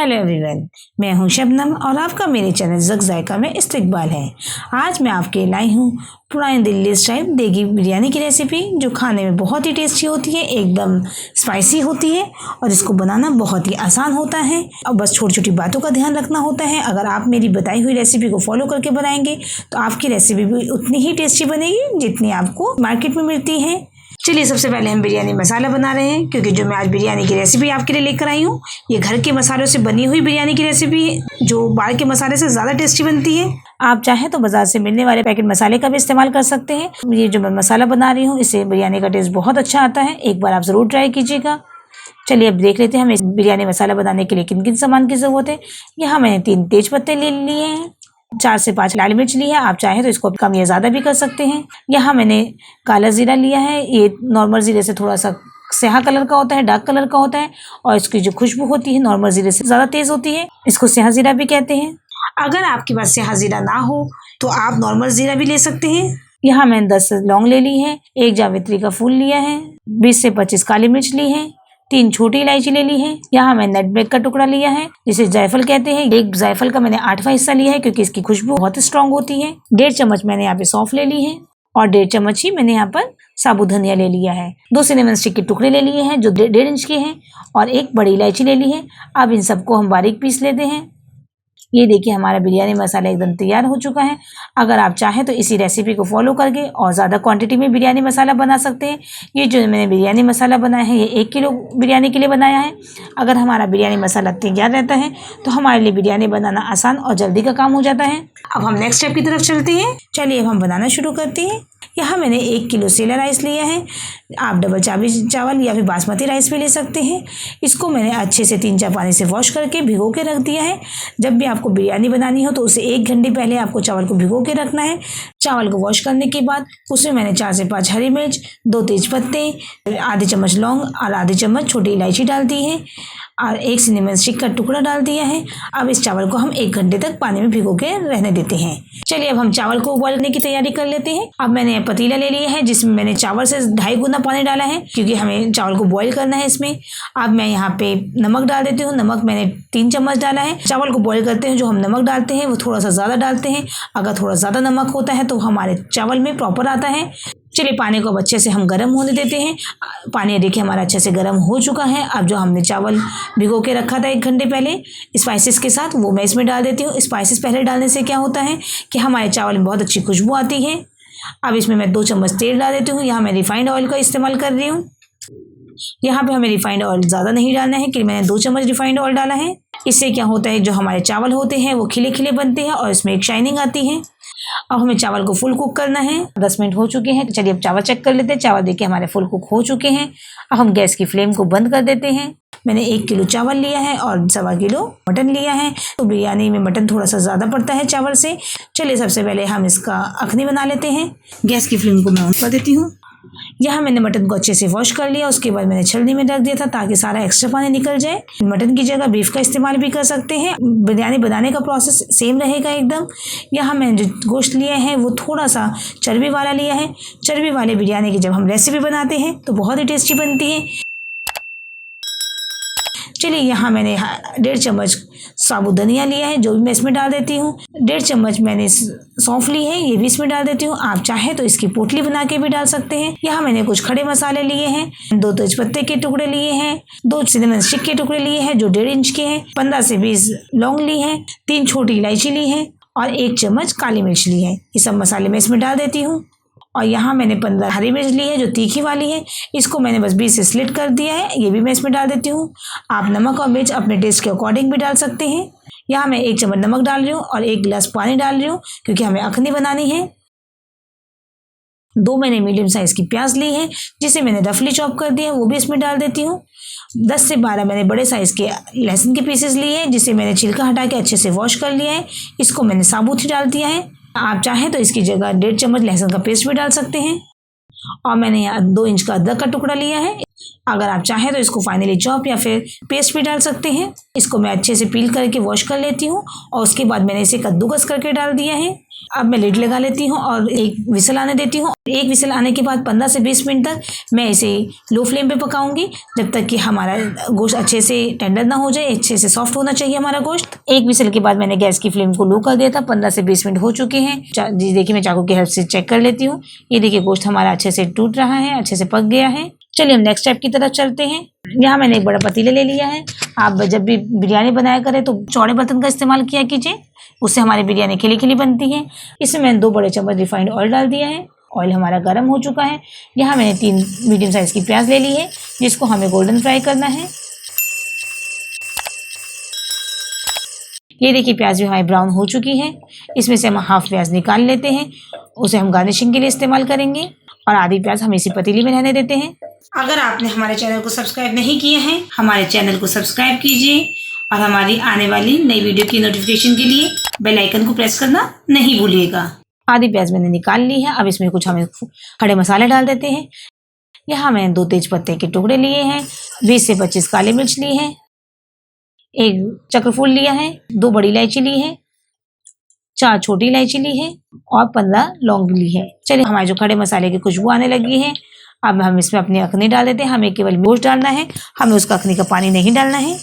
Hello everyone, मैं हूं शबनम और आपका मेरे चैनल ज़क ज़ायका में इस्तकबाल है। आज मैं आपके लाई हूं पुरानी दिल्ली स्टाइल देगी बिरयानी की रेसिपी, जो खाने में बहुत ही टेस्टी होती है, एकदम स्पाइसी होती है और इसको बनाना बहुत ही आसान होता है। अब बस छोटी छोटी बातों का ध्यान रखना होता है। अगर आप मेरी बताई हुई रेसिपी को फॉलो करके बनाएंगे तो आपकी रेसिपी भी उतनी ही टेस्टी बनेगी जितनी आपको मार्केट में मिलती है। चलिए, सबसे पहले हम बिरयानी मसाला बना रहे हैं, क्योंकि जो मैं आज बिरयानी की रेसिपी आपके लिए लेकर आई हूँ ये घर के मसालों से बनी हुई बिरयानी की रेसिपी है, जो बाहर के मसाले से ज़्यादा टेस्टी बनती है। आप चाहें तो बाजार से मिलने वाले पैकेट मसाले का भी इस्तेमाल कर सकते हैं। ये जो मैं मसाला बना रही हूँ इससे बिरयानी का टेस्ट बहुत अच्छा आता है, एक बार आप ज़रूर ट्राई कीजिएगा। चलिए, अब देख लेते हैं हमें बिरयानी मसाला बनाने के लिए किन किन सामान की ज़रूरत है। यहाँ मैंने 3 तेज पत्ते ले लिए हैं, 4 से 5 लाल मिर्च ली है। आप चाहें तो इसको कम या ज़्यादा भी कर सकते हैं। यहाँ मैंने काला ज़ीरा लिया है, ये नॉर्मल ज़ीरे से थोड़ा सा स्याह कलर का होता है, डार्क कलर का होता है, और इसकी जो खुशबू होती है नॉर्मल ज़ीरे से ज़्यादा तेज़ होती है, इसको स्याह ज़ीरा भी कहते हैं। अगर आपके पास स्याह ज़ीरा ना हो तो आप नॉर्मल ज़ीरा भी ले सकते हैं। यहाँ मैंने 10 लौंग ले ली है, 1 जावित्री का फूल लिया है, 20 से 25 काली मिर्च ली है, 3 छोटी इलायची ले ली है। यहाँ मैं नटमेग का टुकड़ा लिया है, जिसे जायफल कहते हैं। एक जायफल का मैंने 8वां हिस्सा लिया है, क्योंकि इसकी खुशबू बहुत स्ट्रांग होती है। 1.5 चम्मच मैंने यहाँ पे सौंफ ले ली है और 1.5 चम्मच ही मैंने यहाँ पर साबुत धनिया ले लिया है। 2 सिनेमन स्टिक के टुकड़े ले लिए हैं जो 1.5 इंच के हैं, और 1 बड़ी इलायची ले ली है। अब इन सबको हम बारीक पीस लेते हैं। ये देखिए, हमारा बिरयानी मसाला एकदम तैयार हो चुका है। अगर आप चाहें तो इसी रेसिपी को फॉलो करके और ज़्यादा क्वांटिटी में बिरयानी मसाला बना सकते हैं। ये जो मैंने बिरयानी मसाला बनाया है ये 1 किलो बिरयानी के लिए बनाया है। अगर हमारा बिरयानी मसाला तैयार रहता है तो हमारे लिए बिरयानी बनाना आसान और जल्दी का काम हो जाता है। अब हम नेक्स्ट स्टेप की तरफ चलते हैं। चलिए, अब हम बनाना शुरू करते हैं। यहाँ मैंने 1 किलो सेला राइस लिया है। आप डबल चावल या फिर बासमती राइस भी ले सकते हैं। इसको मैंने अच्छे से 3-4 पानी से वॉश करके भिगो के रख दिया है। जब भी आपको बिरयानी बनानी हो तो उसे 1 घंटे पहले आपको चावल को भिगो के रखना है। चावल को वॉश करने के बाद उसमें मैंने 4 से 5 हरी मिर्च, 2 तेज पत्ते, आधी चम्मच लौंग और आधी चम्मच छोटी इलायची डाल दी है, और 1 सिनेमन स्टिक का टुकड़ा डाल दिया है। अब इस चावल को हम 1 घंटे तक पानी में भिगो के रहने देते हैं। चलिए, अब हम चावल को उबालने की तैयारी कर लेते हैं। अब मैंने पतीला ले लिया है, जिसमें मैंने चावल से 2.5 गुना पानी डाला है, क्योंकि हमें चावल को बॉईल करना है इसमें। अब मैं यहाँ पे नमक डाल देती हूँ। नमक मैंने 3 चम्मच डाला है। चावल को बॉईल करते हैं जो हम नमक डालते हैं वो थोड़ा सा ज़्यादा डालते हैं। अगर थोड़ा ज़्यादा नमक होता है तो हमारे चावल में प्रॉपर आता है। चलिए, पानी को अब अच्छे से हम गर्म होने देते हैं। पानी देखिए हमारा अच्छे से गर्म हो चुका है। अब जो हमने चावल भिगो के रखा था 1 घंटे पहले स्पाइसेस के साथ, वो मैं इसमें डाल देती हूँ। स्पाइसेस पहले डालने से क्या होता है कि हमारे चावल में बहुत अच्छी खुशबू आती है। अब इसमें मैं 2 चम्मच तेल डाल देती हूँ। यहाँ मैं रिफाइंड ऑयल का इस्तेमाल कर रही हूँ। यहाँ पे हमें रिफाइंड ऑयल ज़्यादा नहीं डालना है, कि मैंने 2 चम्मच रिफाइंड ऑयल डाला है। इससे क्या होता है, जो हमारे चावल होते हैं वो खिले खिले बनते हैं और इसमें एक शाइनिंग आती है। अब हमें चावल को फुल कुक करना है। 10 मिनट हो चुके हैं। चलिए, अब चावल चेक कर लेते हैं। चावल देखिए हमारे फुल कुक हो चुके हैं। अब हम गैस की फ्लेम को बंद कर देते हैं। मैंने 1 किलो चावल लिया है और 1.25 किलो मटन लिया है, तो बिरयानी में मटन थोड़ा सा ज़्यादा पड़ता है चावल से। चलिए, सबसे पहले हम इसका अखनी बना लेते हैं। गैस की फ्लेम को मैं ऑन कर देती हूँ। यहाँ मैंने मटन को अच्छे से वॉश कर लिया। उसके बाद मैंने छलनी में रख दिया था ताकि सारा एक्स्ट्रा पानी निकल जाए। मटन की जगह बीफ का इस्तेमाल भी कर सकते हैं। बिरयानी बनाने का प्रोसेस सेम रहेगा एकदम। यहाँ मैंने जो गोश्त लिया है वो थोड़ा सा चर्बी वाला लिया है। चर्बी वाले बिरयानी की जब हम रेसिपी बनाते हैं तो बहुत ही टेस्टी बनती है। चलिए, यहाँ मैंने 1.5 चम्मच साबुत धनिया लिया है, जो भी मैं इसमें डाल देती हूँ। 1.5 चम्मच मैंने सौंफ ली है, ये भी इसमें डाल देती हूँ। आप चाहे तो इसकी पोटली बना के भी डाल सकते हैं। यहाँ मैंने कुछ खड़े मसाले लिए हैं, 2 तेजपत्ते के टुकड़े लिए हैं, 2 सिनेमन स्टिक के टुकड़े लिए हैं जो 1.5 इंच के हैं, 15 से 20 लौंग ली है, 3 छोटी इलायची ली है और 1 चम्मच काली मिर्च ली है। ये सब मसाले मैं इसमें डाल देती हूँ। और यहाँ मैंने 15 हरी मिर्च ली है जो तीखी वाली है। इसको मैंने बस 20 से स्लिट कर दिया है, ये भी मैं इसमें डाल देती हूँ। आप नमक और मिर्च अपने टेस्ट के अकॉर्डिंग भी डाल सकते हैं। यहाँ मैं 1 चम्मच नमक डाल रही हूँ और 1 गिलास पानी डाल रही हूँ, क्योंकि हमें अखनी बनानी है। 2 मैंने मीडियम साइज़ की प्याज ली है, जिसे मैंने रफली चॉप कर दिया है, वो भी इसमें डाल देती हूँ। 10 से 12 मैंने बड़े साइज़ के लहसुन के पीसेस लिए हैं, जिसे मैंने छिलका हटा के अच्छे से वॉश कर लिया है। इसको मैंने साबुत ही डाल दिया है। आप चाहें तो इसकी जगह 1.5 चम्मच लहसुन का पेस्ट भी डाल सकते हैं। और मैंने यहाँ 2 इंच का अदरक का टुकड़ा लिया है, अगर आप चाहें तो इसको फाइनली चॉप या फिर पेस्ट भी डाल सकते हैं। इसको मैं अच्छे से पील करके वॉश कर लेती हूँ और उसके बाद मैंने इसे कद्दूकस करके डाल दिया है। अब मैं लिड लगा लेती हूँ और एक विसल आने देती हूँ। एक विसल आने के बाद 15 से 20 मिनट तक मैं इसे लो फ्लेम पे पकाऊंगी, जब तक कि हमारा गोश्त अच्छे से टेंडर ना हो जाए। अच्छे से सॉफ्ट होना चाहिए हमारा गोश्त। एक विसल के बाद मैंने गैस की फ्लेम को लो कर दिया था। 15 से 20 मिनट हो चुके हैं। जी देखिए, मैं चाकू की हेल्प से चेक कर लेती हूँ। ये देखिए, गोश्त हमारा अच्छे से टूट रहा है, अच्छे से पक गया है। चलिए हम नेक्स्ट स्टेप की तरफ चलते हैं। यहाँ मैंने एक बड़ा पतीला ले लिया है। आप जब भी बिरयानी बनाया करें तो चौड़े बर्तन का इस्तेमाल किया कीजिए, उससे हमारी बिरयानी खिली खिली बनती है। इसमें मैंने 2 बड़े चम्मच रिफाइंड ऑयल डाल दिया है। ऑयल हमारा गर्म हो चुका है। यहाँ मैंने 3 मीडियम साइज़ की प्याज ले ली है, जिसको हमें गोल्डन फ्राई करना है। ये देखिए, प्याज भी हमारी ब्राउन हो चुकी है। इसमें से हम हाफ प्याज निकाल लेते हैं, उसे हम गार्निशिंग के लिए इस्तेमाल करेंगे और आधी प्याज हम इसी पतीली में रहने देते हैं। अगर आपने हमारे चैनल को सब्सक्राइब नहीं किया है, हमारे चैनल को सब्सक्राइब कीजिए और हमारी आने वाली नई वीडियो की नोटिफिकेशन के लिए बेल आइकन को प्रेस करना नहीं भूलिएगा। आधी प्याज मैंने निकाल ली है। अब इसमें कुछ हमें खड़े मसाले डाल देते हैं। यहाँ मैंने 2 तेज पत्ते के टुकड़े लिए हैं, 20 से 25 काली मिर्च ली है, 1 चक्रफूल लिया है, 2 बड़ी इलायची ली है, 4 छोटी इलायची ली है और 15 लौंग ली है। चलिए, हमारे जो खड़े मसाले की खुशबू आने लगी है। अब हम इसमें अपनी अखनी डाल देते हैं। हमें केवल गोश्त डालना है, हमें उसका अखनी का पानी नहीं डालना है।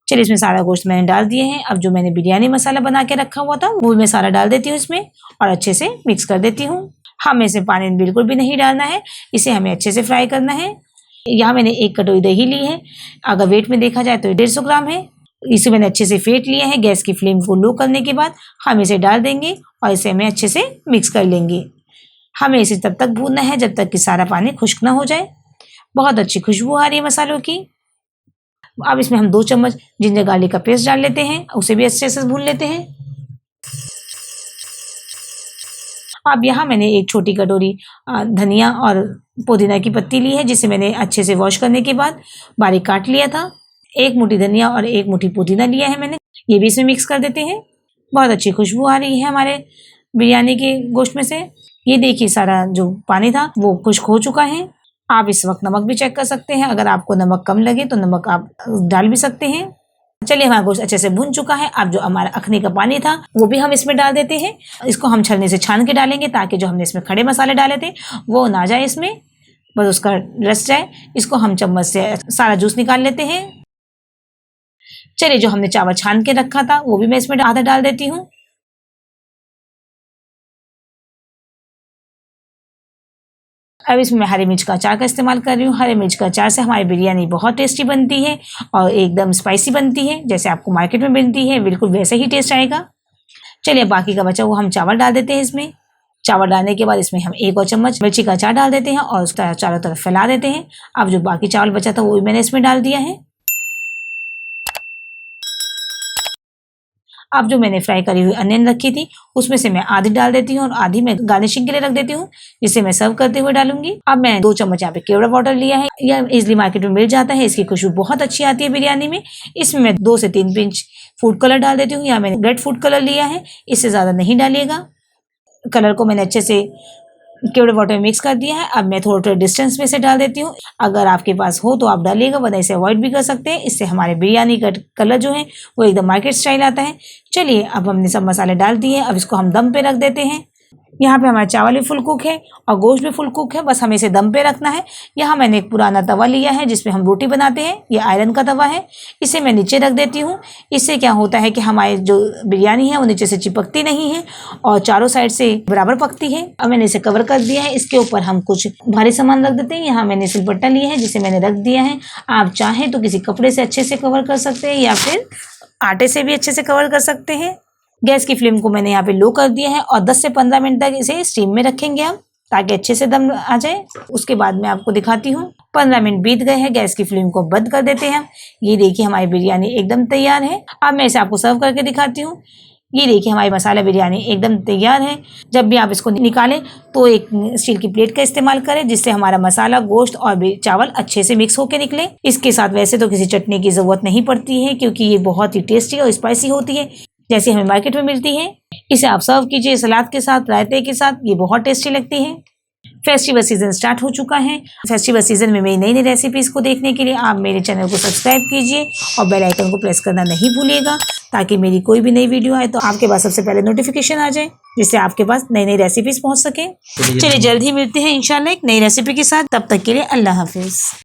चलिए, इसमें सारा गोश्त मैंने डाल दिए हैं। अब जो मैंने बिरयानी मसाला बना के रखा हुआ था वो मैं सारा डाल देती हूँ इसमें और अच्छे से मिक्स कर देती हूँ। हमें इसमें पानी बिल्कुल भी नहीं डालना है, इसे हमें अच्छे से फ्राई करना है। यहाँ मैंने 1 कटोरी दही ली है। अगर वेट में देखा जाए तो 150 ग्राम है। इसे मैंने अच्छे से फेंट लिया है। गैस की फ्लेम को लो करने के बाद हम इसे डाल देंगे और इसे हमें अच्छे से मिक्स कर लेंगे। हमें इसे तब तक भूनना है जब तक कि सारा पानी खुश्क ना हो जाए। बहुत अच्छी खुशबू आ रही है मसालों की। अब इसमें हम 2 चम्मच जिंजर गार्लिक का पेस्ट डाल लेते हैं, उसे भी अच्छे से भून लेते हैं। अब यहाँ मैंने 1 छोटी कटोरी धनिया और पुदीना की पत्ती ली है, जिसे मैंने अच्छे से वॉश करने के बाद बारीक काट लिया था। 1 मुट्ठी धनिया और 1 मुट्ठी पुदीना लिया है मैंने, ये भी इसमें मिक्स कर देते हैं। बहुत अच्छी खुशबू आ रही है हमारे बिरयानी के गोश्त में से। ये देखिए, सारा जो पानी था वो खुश्क हो चुका है। आप इस वक्त नमक भी चेक कर सकते हैं। अगर आपको नमक कम लगे तो नमक आप डाल भी सकते हैं। चलिए, हमारा गोश्त अच्छे से भुन चुका है। अब जो हमारा अखनी का पानी था वो भी हम इसमें डाल देते हैं। इसको हम छलनी से छान के डालेंगे ताकि जो हमने इसमें खड़े मसाले डाले थे वो ना जाए इसमें, बस उसका रस जाए। इसको हम चम्मच से सारा जूस निकाल लेते हैं। चलिए, जो हमने चावल छान के रखा था वो भी मैं इसमें आधा डाल देती हूँ। अब इसमें मैं हरी मिर्च का अचार का इस्तेमाल कर रही हूँ। हरी मिर्च का अचार से हमारी बिरयानी बहुत टेस्टी बनती है और एकदम स्पाइसी बनती है, जैसे आपको मार्केट में मिलती है बिल्कुल वैसे ही टेस्ट आएगा। चलिए, बाकी का बचा हुआ हम चावल डाल देते हैं इसमें। चावल डालने के बाद इसमें हम 1 और चम्मच मिर्ची का अचार डाल देते हैं और उसका चारों तरफ फैला देते हैं। अब जो बाकी चावल बचा था वो भी मैंने इसमें डाल दिया है। अब जो मैंने फ्राई करी हुई अनियन रखी थी उसमें से मैं आधी डाल देती हूँ और आधी मैं गार्निशिंग के लिए रख देती हूँ, जिसे मैं सर्व करते हुए डालूंगी। अब मैं 2 चम्मच यहाँ पे केवड़ा पाउडर लिया है। यह इजिली मार्केट में मिल जाता है। इसकी खुशबू बहुत अच्छी आती है बिरयानी में। इसमें मैं 2 से 3 पिंच फूड कलर डाल देती हूँ। यहाँ मैंने रेड फूड कलर लिया है, इससे ज़्यादा नहीं डालिएगा। कलर को मैंने अच्छे से केवड़े वाटर में मिक्स कर दिया है। अब मैं थोड़ा डिस्टेंस में से डाल देती हूँ। अगर आपके पास हो तो आप डालिएगा, वरना इसे अवॉइड भी कर सकते हैं। इससे हमारे बिरयानी का कलर जो है वो एकदम मार्केट स्टाइल आता है। चलिए, अब हमने सब मसाले डाल दिए हैं। अब इसको हम दम पे रख देते हैं। यहाँ पे हमारा चावल भी फुल कुक है और गोश्त भी फुल कुक है, बस हमें इसे दम पे रखना है। यहाँ मैंने एक पुराना तवा लिया है जिसमें हम रोटी बनाते हैं। ये आयरन का तवा है, इसे मैं नीचे रख देती हूँ। इससे क्या होता है कि हमारी जो बिरयानी है वो नीचे से चिपकती नहीं है और चारों साइड से बराबर पकती है। अब मैंने इसे कवर कर दिया है। इसके ऊपर हम कुछ भारी सामान रख देते हैं। यहाँ मैंने सिलबट्टा लिया है जिसे मैंने रख दिया है। आप चाहें तो किसी कपड़े से अच्छे से कवर कर सकते हैं या फिर आटे से भी अच्छे से कवर कर सकते हैं। गैस की फ्लेम को मैंने यहाँ पे लो कर दिया है और 10 से 15 मिनट तक इसे स्टीम में रखेंगे हम, ताकि अच्छे से दम आ जाए। उसके बाद मैं आपको दिखाती हूँ। 15 मिनट बीत गए हैं। गैस की फ्लेम को बंद कर देते हैं। ये देखिए, हमारी बिरयानी एकदम तैयार है। अब मैं इसे आपको सर्व करके दिखाती हूँ। ये देखिए, हमारी मसाला बिरयानी एकदम तैयार है। जब भी आप इसको निकालें तो एक स्टील की प्लेट का इस्तेमाल करें, जिससे हमारा मसाला, गोश्त और चावल अच्छे से मिक्स होकर निकले। इसके साथ वैसे तो किसी चटनी की ज़रूरत नहीं पड़ती है, क्योंकि ये बहुत ही टेस्टी और स्पाइसी होती है, जैसे हमें मार्केट में मिलती है। इसे आप सर्व कीजिए सलाद के साथ, रायते के साथ। ये बहुत टेस्टी लगती है। फेस्टिवल सीजन स्टार्ट हो चुका है। फेस्टिवल सीजन में मेरी नई नई रेसिपीज़ को देखने के लिए आप मेरे चैनल को सब्सक्राइब कीजिए और बेल आइकन को प्रेस करना नहीं भूलिएगा, ताकि मेरी कोई भी नई वीडियो आए तो आपके पास सबसे पहले नोटिफिकेशन आ जाए, जिससे आपके पास नई नई रेसिपीज़ पहुंच सके। चलिए जल्द ही मिलते हैं इंशाल्लाह एक नई रेसिपी के साथ। तब तक के लिए अल्लाह हाफिज़।